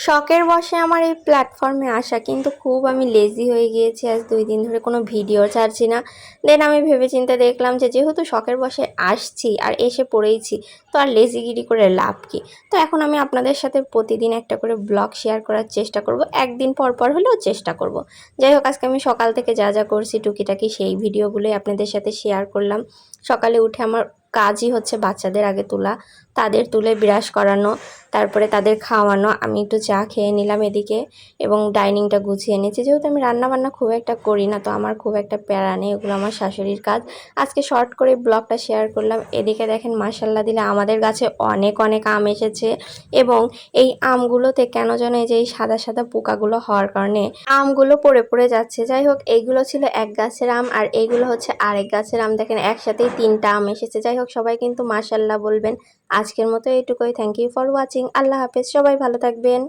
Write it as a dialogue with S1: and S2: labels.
S1: শখের বশে আমার এই প্ল্যাটফর্মে আসা, কিন্তু খুব আমি লেজি হয়ে গিয়েছি। আজ 2 দিন ধরে কোনো ভিডিও ছাড়ছি না। দেন আমি ভেবেচিন্তে দেখলাম যে যেহেতু শখের বশে আসছি আর এসে পড়েইছি, তো আর লেজিগিরি করে লাভ কি। তো এখন আমি আপনাদের সাথে প্রতিদিন একটা করে ব্লগ শেয়ার করার চেষ্টা করব, একদিন পর পর হলেও চেষ্টা করব। যাই হোক, আজকে আমি সকাল থেকে যা যা করছি টুকিটাকি সেই ভিডিওগুলোই আপনাদের সাথে শেয়ার করলাম। সকালে উঠে আমার কাজই হচ্ছে বাচ্চাদের আগে তোলা, তাদের তুলে ব্রাশ করানো, তারপরে তাদের খাওয়ানো। আমি একটু চা খেয়ে নিলাম এদিকে, এবং ডাইনিংটা গুছিয়ে নিয়েছি। যেহেতু আমি রান্নাবান্না খুব একটা করি না, তো আমার খুব একটা প্যারা নেই, এগুলো আমার শাশুড়ির কাজ। আজকে শর্ট করে ব্লগটা শেয়ার করলাম। এদিকে দেখেন মাশাল্লাহ দিলে আমাদের গাছে অনেক অনেক আম এসেছে, এবং এই আমগুলোতে কেন যেন এই যে এই সাদা সাদা পোকাগুলো হওয়ার কারণে আমগুলো পড়ে পড়ে যাচ্ছে। যাই হোক, এইগুলো ছিল এক গাছের আম, আর এইগুলো হচ্ছে আরেক গাছের আম। দেখেন একসাথেই 3টা আম এসেছে। যাই হোক, সবাই কিন্তু মাশাল্লাহ বলবেন। আজকের মতো এইটুকুই। Thank you for watching. আল্লাহ হাফেজ, সবাই ভালো থাকবেন।